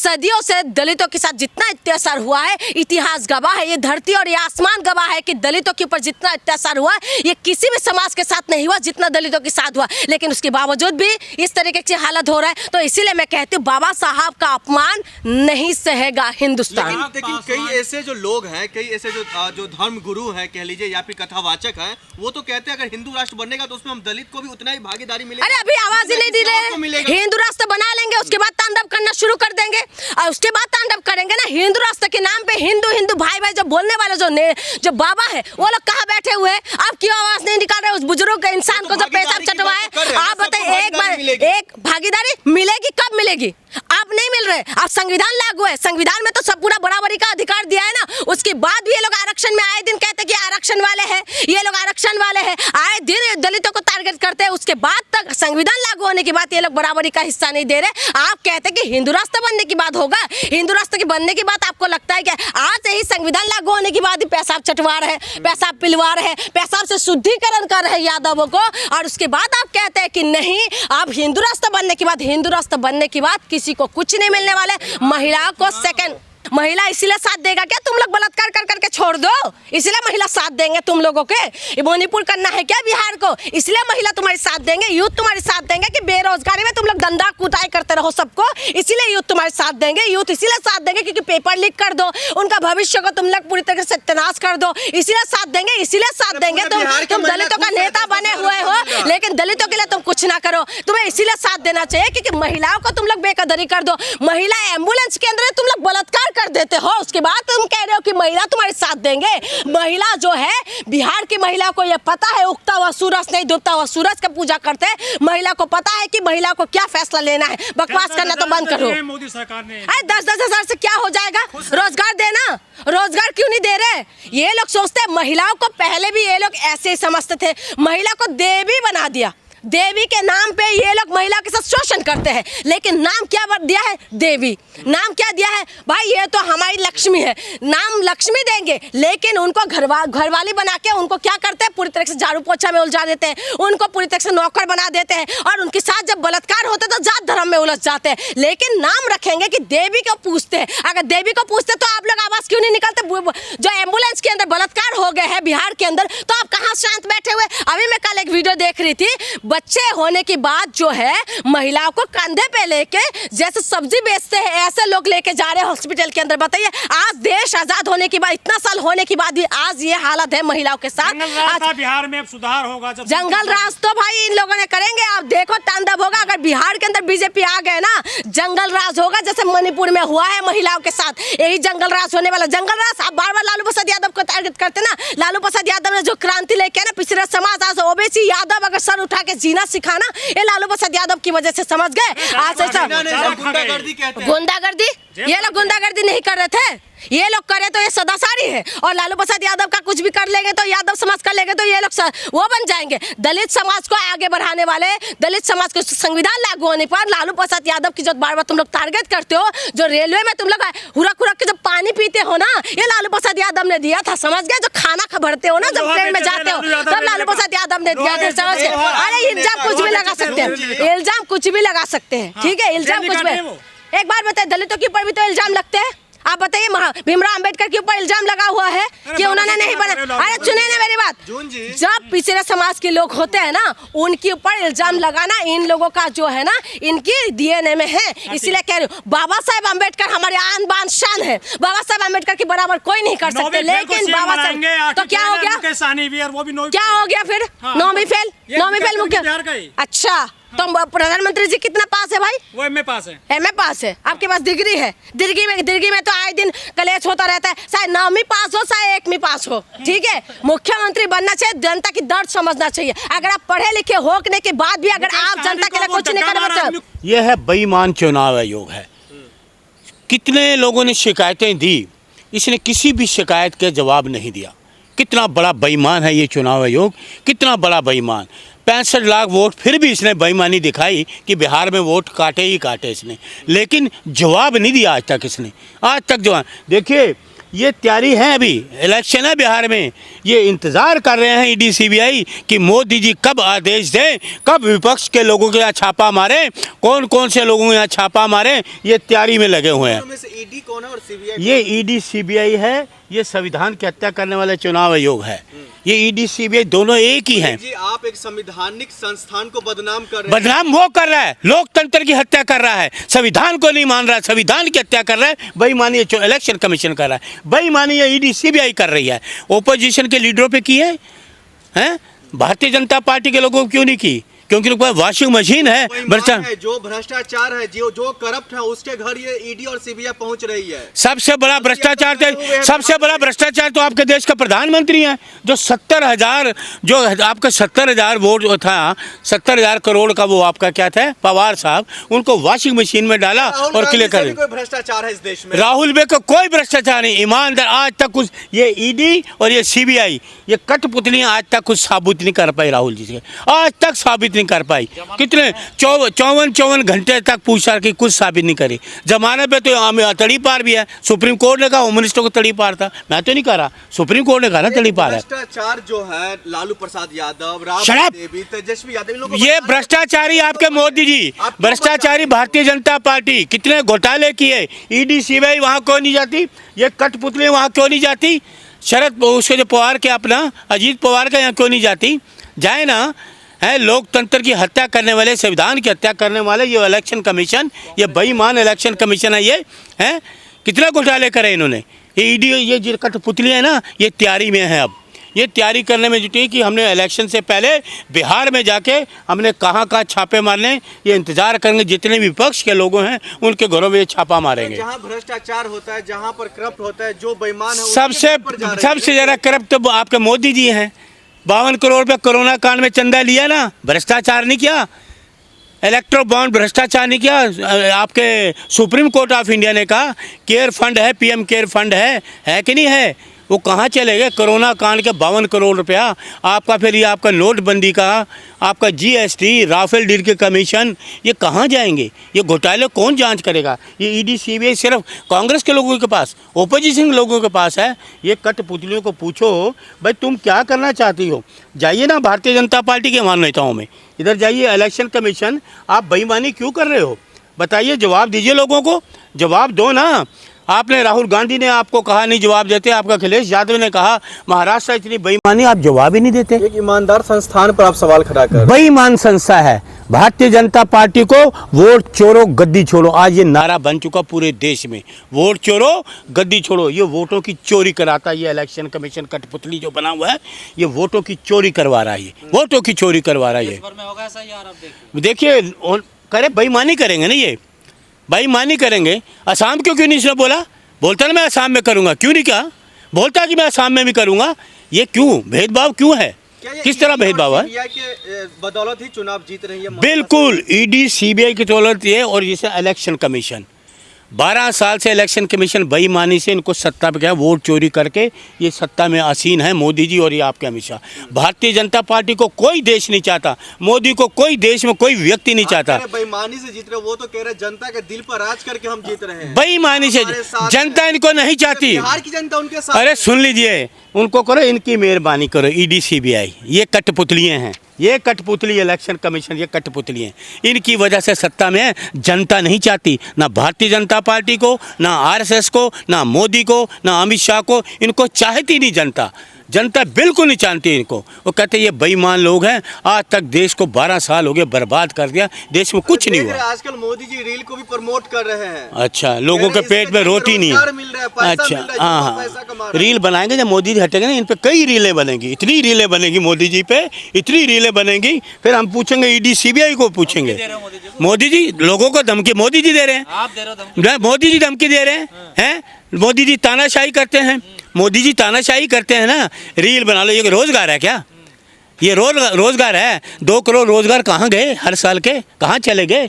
सदियों से दलितों के साथ जितना अत्याचार हुआ है, इतिहास गवाह है, ये धरती और ये आसमान गवाह है कि दलितों के ऊपर जितना अत्याचार हुआ ये किसी भी समाज के साथ नहीं हुआ जितना दलितों के साथ हुआ। लेकिन उसके बावजूद भी इस तरीके की हालत हो रहा है, तो इसीलिए मैं कहती हूँ बाबा साहब का अपमान नहीं सहेगा हिंदुस्तान। लेकिन कई ऐसे जो लोग हैं, कई ऐसे जो धर्म गुरु हैं कह लीजिए या फिर कथावाचक हैं, वो तो कहते हैं अगर हिंदू राष्ट्र बनेगा तो उसमें हम दलित को भी उतना ही भागीदारी मिलेगी। अरे अभी आवाज ही नहीं दी रहे, हिंदू राष्ट्र बना लेंगे उसके बाद तांडव करना शुरू कर देंगे और उसके बाद तांडव करेंगे ना। हिंदू राष्ट्र के नाम पे हिंदू हिंदू भाई भाई जो बोलने वाले जो बाबा है वो लोग कहाँ बैठे हुए हैं? आप क्यों आवाज नहीं निकाल रहे उस बुजुर्ग इंसान को जो पेशाब चटवा है? आप बताइए, एक भागीदारी मिलेगी, कब मिलेगी? आप नहीं मिल रहे। अब संविधान लागू है, संविधान में तो सब पूरा बराबरी का अधिकार दिया है ना, उसके बाद भी ये लोग आरक्षण में आए दिन कहते हैं कि आरक्षण वाले हैं, ये लोग आरक्षण वाले हैं, आए दिन दलितों को टारगेट करते हैं। उसके बाद तक संविधान लागू होने के बाद ये लोग बराबरी का हिस्सा नहीं दे रहे। आप कहते हैं कि हिंदू राष्ट्र बनने की बात होगा, हिंदू राष्ट्र के बनने की बात आपको लगता है कि आज से ही संविधान लागू होने के बाद ही पेशाब चटवा रहे हैं, पेशाब पिलवा रहे हैं, पेशाब से शुद्धिकरण कर रहे हैं यादवों को, और उसके बाद आप कहते हैं कि नहीं आप हिंदू राष्ट्र बनने के बाद, हिंदू राष्ट्र बनने के बाद किसी को कुछ नहीं मिलने वाले, महिलाओं को सेकंड महिला इसीलिए साथ देगा क्या? तुम लोग बलात्कार कर करके छोड़ दो, इसलिए महिला साथ देंगे तुम लोगों के? मणिपुर करना है क्या बिहार को? इसलिए महिला तुम्हारी साथ देंगे, यूथ तुम्हारी साथ देंगे कि बेरोजगारी में तुम लोग धंधा कुटाई करते रहो सबको, इसीलिए यूथ तुम्हारे साथ देंगे। यूथ इसीलिए साथ देंगे क्योंकि पेपर लीक कर दो, उनका भविष्य को तुम लोग पूरी तरह से सत्यानाश कर दो, इसीलिए साथ देंगे, इसीलिए साथ देंगे। तुम दलितों का नेता बने हुए हो लेकिन दलितों के लिए तुम कुछ ना करो, तुम्हें इसीलिए साथ देना चाहिए क्योंकि महिलाओं को तुम लोग बेकदरी कर दो। महिला एम्बुलेंस के अंदर तुम लोग बलात्कार कर देते हो, उसके बाद तुम कह रहे हो कि महिला तुम्हारे साथ देंगे। महिला जो है बिहार की महिला को यह पता है उगता हुआ सूरज नहीं डूबता हुआ सूरज का पूजा करते हैं। महिला को पता है कि महिला को क्या फैसला लेना है। बकवास करना तो बंद करो। मोदी सरकार ने 10-10 हजार से क्या हो जाएगा? रोजगार देना, रोजगार क्यों नहीं दे रहे? ये लोग सोचते हैं महिलाओं को, पहले भी ये लोग ऐसे ही समझते थे, महिला को देवी बना दिया, देवी के नाम पे ये लोग महिला के साथ शोषण करते हैं। लेकिन नाम क्या दिया है? देवी। नाम क्या दिया है भाई? ये तो हमारी लक्ष्मी है, नाम लक्ष्मी देंगे, लेकिन उनको घरवाली बना के उनको क्या करते हैं? पूरी तरह से झाड़ू पोछा में उलझा देते हैं, उनको पूरी तरह से नौकर बना देते हैं, और उनके साथ जब बलात्कार होते तो जात धर्म में उलझ जाते हैं। लेकिन नाम रखेंगे कि देवी को पूछते हैं। अगर देवी को पूछते तो आप लोग आवाज क्यों नहीं निकालते? जो एम्बुलेंस के अंदर बलात्कार हो गए हैं बिहार के अंदर, तो आप कहाँ शांत बैठे हुए? अभी मैं कल एक वीडियो देख रही थी, बच्चे होने के बाद जो है महिलाओं को कंधे पे लेके जैसे सब्जी बेचते हैं ऐसे लोग लेके जा रहे हैं हॉस्पिटल के अंदर। बताइए, आज देश आजाद होने के बाद, इतना साल होने के बाद भी आज ये हालत है महिलाओं के साथ। आज बिहार में अब सुधार होगा, जंगल राज तो भाई इन लोगों ने करेंगे। आप देखो तांडव होगा अगर बिहार के अंदर बीजेपी आ गए ना, जंगल राज होगा जैसे मणिपुर में हुआ है महिलाओं के साथ, यही जंगल राज होने वाला। जंगल राज आप बार बार लालू प्रसाद यादव को टारगेट करते ना। लालू प्रसाद यादव ने जो क्रांति लेके ना पिछड़ा समाज, आज ओबीसी यादव अगर सर उठा के जीना सिखाना, ये लालू प्रसाद यादव की वजह से समझ गए। आज गुंडागर्दी, ये लोग गुंडागर्दी नहीं कर रहे थे, ये लोग करे तो ये सदाचारी है, और लालू प्रसाद यादव का कुछ भी कर लेंगे तो यादव समाज कर लेंगे तो ये लोग वो बन जाएंगे। दलित समाज को आगे बढ़ाने वाले, दलित समाज को संविधान लागू होने पर लालू प्रसाद यादव की जो बार बार तुम लोग टारगेट करते हो, जो रेलवे में तुम लोग हुरक हुरक के जब पानी पीते हो ना, ये लालू प्रसाद यादव ने दिया था, समझ गए? जो खाना भरते हो ना जब ट्रेन में जाते हो, तब लालू प्रसाद यादव ने दिया था, समझ गए? अरे इल्जाम कुछ भी लगा सकते हैं, इल्जाम कुछ भी लगा सकते हैं, ठीक है? इल्जाम कुछ भी। एक बार बताइए, दलितों के ऊपर भी तो इल्जाम लगते हैं। आप बताइए, भीमराव अंबेडकर के ऊपर इल्जाम लगा हुआ है कि उन्होंने नहीं बना। अरे सुनिए ना मेरी बात, जब पिछड़े समाज के लोग होते हैं ना, उनके ऊपर इल्जाम लगाना इन लोगों का जो है ना, इनकी डीएनए में है। इसीलिए कह रही हूँ, बाबा साहेब अंबेडकर हमारे आन बान शान है, बाबा साहेब अंबेडकर के बराबर कोई नहीं कर सकते। लेकिन बाबा साहेब तो क्या हो गया? क्या हो गया फिर? नौवीं फेल मुख्य। अच्छा, तो प्रधानमंत्री जी कितना पास है भाई? वो एमए पास है। एमए पास है, आपके पास डिग्री है। डिग्री में तो आए दिन कलेश होता रहता है, चाहे 9वीं पास हो चाहे 1वीं पास हो, ठीक है? मुख्यमंत्री बनना चाहिए, जनता की दर्द समझना चाहिए। अगर आप पढ़े लिखे होने के बाद भी अगर आप जनता के लिए कुछ नहीं कर, यह है बेईमान चुनाव आयोग है। कितने लोगों ने शिकायतें दी, इसने किसी भी शिकायत के जवाब नहीं दिया। कितना बड़ा बेईमान है ये चुनाव आयोग, कितना बड़ा बेईमान। 65 लाख वोट, फिर भी इसने बेईमानी दिखाई कि बिहार में वोट काटे ही काटे इसने, लेकिन जवाब नहीं दिया आज तक इसने। आज तक जवाब देखिए, ये तैयारी है, अभी इलेक्शन है बिहार में, ये इंतज़ार कर रहे हैं ईडी सीबीआई कि मोदी जी कब आदेश दें, कब विपक्ष के लोगों के यहाँ छापा मारें, कौन कौन से लोगों के यहाँ छापा मारें, ये तैयारी में लगे हुए हैं। ईडी कौन है और सीबीआई? ये ईडी सीबीआई है, ये संविधान की हत्या करने वाले चुनाव आयोग है। ये ईडी सीबीआई दोनों एक ही हैं। जी आप एक संवैधानिक संस्थान को बदनाम कर रहे हैं। बदनाम वो कर रहा है, लोकतंत्र की हत्या कर रहा है, संविधान को नहीं मान रहा है, संविधान की हत्या कर रहा है। बेईमानी इलेक्शन कमीशन कर रहा है, बेईमानी ये ईडी सीबीआई कर रही है। ओपोजिशन के लीडरों पे की है, हैं? भारतीय जनता पार्टी के लोगों को क्यों नहीं की? क्योंकि उनके पास वॉशिंग मशीन है। जो भ्रष्टाचार है, जो करप्ट है, उसके घर ये ईडी और सीबीआई पहुंच रही है। सबसे बड़ा भ्रष्टाचार तो आपके देश का प्रधानमंत्री हैं, जो 70,000 जो आपका 70,000 वोट था, 70,000 करोड़ का वो आपका क्या था, पवार साहब, उनको वॉशिंग मशीन में डाला और क्लियर कर। कोई भ्रष्टाचार है इस देश में? राहुल बे को कोई भ्रष्टाचार नहीं, ईमानदार आज तक कुछ, ये ईडी और ये सीबीआई, ये कठपुतलियां आज तक कुछ साबित नहीं कर पाई राहुल जी से, आज तक साबित नहीं कर पाई। कितने 54 घंटे तक पूछा कि कुछ साबित नहीं करी। जमाने पे तो तड़ी पार भी है, सुप्रीम कोर्ट ने कहा होम मिनिस्टर को तड़ी पार था, मैं तो नहीं कह रहा, सुप्रीम कोर्ट ने कहा ना तड़ी पार है। भ्रष्टाचार जो है, लालू प्रसाद यादव, देवी, तेजस्वी यादव, ये भ्रष्टाचारी आपके मोदी जी, भ्रष्टाचारी भारतीय जनता पार्टी, कितने घोटाले किए। ईडी सीबीआई वहाँ क्यों नहीं जाती? ये कठपुतली वहाँ क्यों नहीं जाती? शरद उसके जो पवार के अपना अजीत पवार का यहाँ क्यों नहीं जाती? जाए ना। है लोकतंत्र की हत्या करने वाले, संविधान की हत्या करने वाले ये इलेक्शन कमीशन, ये बेईमान इलेक्शन कमीशन है। ये हैं कितने घोटाले करे इन्होंने। ये ईडी, ये जो कठपुतली है ना, ये तैयारी में है। अब ये तैयारी करने में जुटी कि हमने इलेक्शन से पहले बिहार में जाके हमने कहाँ छापे मारने, ये इंतजार करेंगे। जितने भी विपक्ष के लोग हैं उनके घरों में ये छापा मारेंगे। जहाँ भ्रष्टाचार होता है, जहाँ पर करप्ट होता है, जो बेईमान है, सबसे ज़्यादा करप्ट तो आपके मोदी जी हैं। 52 करोड़ पे कोरोना कांड में चंदा लिया ना, भ्रष्टाचार नहीं किया। इलेक्ट्रो बॉन्ड भ्रष्टाचार नहीं किया। आपके सुप्रीम कोर्ट ऑफ इंडिया ने कहा केयर फंड है, पीएम केयर फंड है कि नहीं है? वो कहाँ चले गए? कोरोना कांड के 52 करोड़ रुपया आपका, फिर ये आपका नोटबंदी का, आपका जीएसटी, राफेल डील के कमीशन, ये कहाँ जाएंगे? ये घोटाले कौन जांच करेगा? ये ईडी सीबीआई सिर्फ कांग्रेस के लोगों के पास, ओपोजिशन के लोगों के पास है। ये कठपुतलियों को पूछो भाई तुम क्या करना चाहती हो? जाइए ना भारतीय जनता पार्टी के मान नेताओं में, इधर जाइए। इलेक्शन कमीशन, आप बेईमानी क्यों कर रहे हो? बताइए, जवाब दीजिए लोगों को, जवाब दो ना। आपने, राहुल गांधी ने आपको कहा नहीं जवाब देते, आपका अखिलेश यादव ने कहा महाराष्ट्र इतनी बेईमानी, आप जवाब ही नहीं देते। एक ईमानदार संस्थान पर आप सवाल खड़ा कर, बेईमान संस्था है भारतीय जनता पार्टी को। वोट चोरो गद्दी छोड़ो, आज ये नारा बन चुका पूरे देश में, वोट चोरो गद्दी छोड़ो। ये वोटों की चोरी कराता है, ये इलेक्शन कमीशन कठपुतली जो बना हुआ है, ये वोटों की चोरी करवा रहा है, वोटों की चोरी करवा रहा है। देखिए करे, बेईमानी करेंगे ना, ये बेईमानी करेंगे। असम क्यों नहीं इसने बोला? बोलता ना मैं असम में करूँगा, क्यों नहीं कहा? बोलता कि मैं असम में भी करूँगा। ये क्यों भेदभाव क्यों है? किस तरह भेदभाव है? बदौलत ही चुनाव जीत रही है। बिल्कुल, ईडी सीबीआई की बदौलत ये, और जैसे इलेक्शन कमीशन 12 साल से इलेक्शन कमीशन बेईमानी से इनको सत्ता पे गया, वोट चोरी करके ये सत्ता में आसीन है मोदी जी और ये आपके अमित शाह। भारतीय जनता पार्टी को कोई देश नहीं चाहता, मोदी को कोई देश में कोई व्यक्ति नहीं चाहता। बेईमानी से जीत रहे, वो तो कह रहे जनता के दिल पर राज करके हम जीत रहे हैं। बेईमानी से जनता इनको नहीं चाहती, बिहार की जनता उनके साथ। अरे सुन लीजिए, उनको करो, इनकी मेहरबानी करो। ईडी सीबीआई ये कठपुतलियाँ हैं, ये कठपुतली इलेक्शन कमीशन, ये कठपुतली हैं। इनकी वजह से सत्ता में जनता नहीं चाहती, ना भारतीय जनता पार्टी को, ना आरएसएस को, ना मोदी को, ना अमित शाह को। इनको चाहती नहीं जनता, जनता बिल्कुल नहीं जानती इनको। वो कहते ये बेईमान लोग हैं, आज तक देश को 12 साल हो गए बर्बाद कर दिया, देश में कुछ नहीं हुआ। आजकल मोदी जी रील को भी प्रमोट कर रहे हैं। अच्छा, लोगों के पेट में रोटी नहीं है। अच्छा, हाँ, रील बनाएंगे जब मोदी जी हटेंगे ना, इन पे कई रीलें बनेंगी, इतनी रीलें बनेगी मोदी जी पे, इतनी रीलें बनेंगी। फिर हम पूछेंगे, ईडी सीबीआई को पूछेंगे, मोदी जी लोगों को धमकी मोदी जी दे रहे हैं, मोदी जी धमकी दे रहे हैं, मोदी जी तानाशाही करते हैं, मोदी जी तानाशाही करते हैं ना। रील बना लो, ये रोजगार है क्या? ये रोजगार है? 2 करोड़ रोजगार कहाँ गए हर साल के? कहाँ चले गए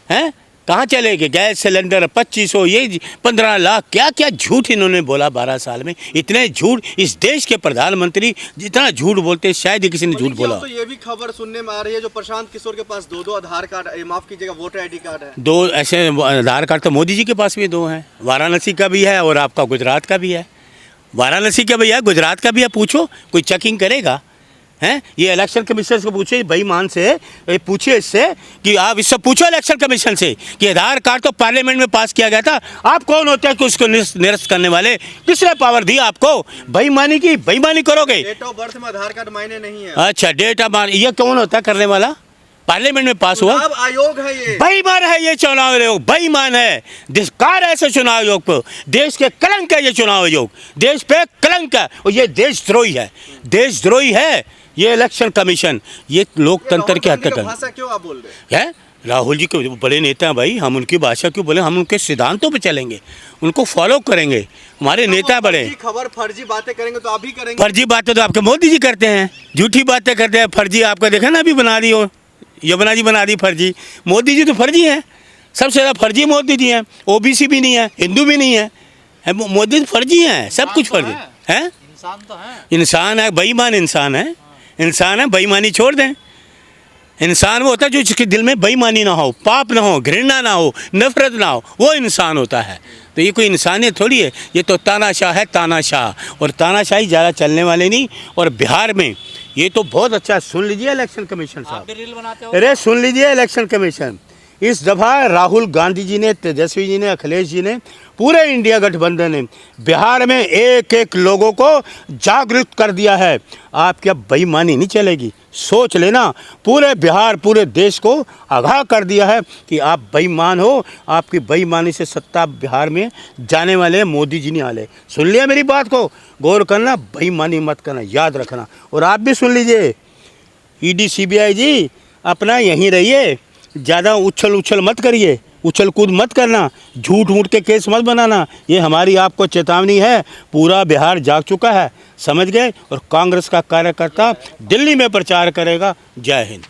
हैं? कहाँ चले गए? गैस सिलेंडर 2500, ये 15 लाख, क्या क्या झूठ इन्होंने बोला 12 साल में। इतने झूठ इस देश के प्रधानमंत्री जितना झूठ बोलते हैं, शायद ही किसी ने झूठ बोला। तो ये भी खबर सुनने में आ रही है, जो प्रशांत किशोर के पास 2 आधार कार्ड, माफ कीजिएगा, वोटर आईडी कार्ड है। 2 ऐसे आधार कार्ड तो मोदी जी के पास भी 2 हैं, वाराणसी का भी है और आपका गुजरात का भी है। वाराणसी का भैया, गुजरात का भी आप पूछो, कोई चेकिंग करेगा? हैं? ये इलेक्शन कमीशन को पूछे, बेईमान से ये पूछिए इससे कि आप इससे पूछो इलेक्शन कमीशन से कि आधार कार्ड तो पार्लियामेंट में पास किया गया था, आप कौन होते हैं कि उसको निरस्त करने वाले? किसने पावर दी आपको? बेईमानी की, बेईमानी करोगे। डेट ऑफ बर्थ में आधार कार्ड मायने नहीं है। अच्छा, डेट ऑफ बर्थ ये कौन होता है करने वाला? पार्लियामेंट में पास हुआ? चुनाव आयोग है ये। बेईमान है ये चुनाव आयोग, बेईमान है, धिक्कार है ऐसे चुनाव आयोग पर। देश के कलंक है ये चुनाव आयोग, देश पे कलंक है, और ये देशद्रोही है, देशद्रोही है ये इलेक्शन कमीशन। ये लोकतंत्र की हत्या कर भाषा क्यों आप बोल रहे हैं? राहुल जी के बड़े नेता हैं भाई, हम उनकी भाषा क्यों बोले? हम उनके सिद्धांतों पे चलेंगे, उनको फॉलो करेंगे। हमारे नेता बड़े खबर फर्जी बातें करेंगे तो आप भी करेंगे। फर्जी बातें तो आपके मोदी जी करते हैं, झूठी बातें करते हैं, फर्जी आपका देखा ना अभी बना दी हो, यमुना जी बना दी फर्जी। मोदी जी तो फर्जी हैं, सबसे ज़्यादा फर्जी मोदी जी हैं। ओबीसी भी नहीं है, हिंदू भी नहीं है, मोदी तो फर्जी हैं, सब कुछ फर्जी है। इंसान तो है, इंसान है, बेईमान इंसान है, इंसान है, बेईमानी छोड़ दें। इंसान वो होता है जो जिसके दिल में बेईमानी ना हो, पाप ना हो, घृणा ना हो, नफरत ना हो, वो इंसान होता है। तो ये कोई इंसानियत थोड़ी है, ये तो तानाशाह है, तानाशाह। और तानाशाही ज़्यादा चलने वाले नहीं। और बिहार में ये तो बहुत अच्छा, सुन लीजिए इलेक्शन कमीशन साहब, रील बनाते हो। अरे सुन लीजिए इलेक्शन कमीशन, इस दफ़ा राहुल गांधी जी ने, तेजस्वी जी ने, अखिलेश जी ने, पूरे इंडिया गठबंधन ने बिहार में एक एक लोगों को जागरूक कर दिया है। आपकी अब बेईमानी नहीं चलेगी, सोच लेना। पूरे बिहार, पूरे देश को आगाह कर दिया है कि आप बेईमान हो, आपकी बेईमानी से सत्ता बिहार में जाने वाले हैं, मोदी जी नहीं आले। सुन लिया मेरी बात को, गौर करना, बेईमानी मत करना, याद रखना। और आप भी सुन लीजिए, ईडी सीबीआई जी अपना यहीं रहिए, ज़्यादा उछल मत करिए, उछल कूद मत करना, झूठ मूठ के केस मत बनाना। ये हमारी आपको चेतावनी है। पूरा बिहार जाग चुका है, समझ गए। और कांग्रेस का कार्यकर्ता दिल्ली में प्रचार करेगा। जय हिंद।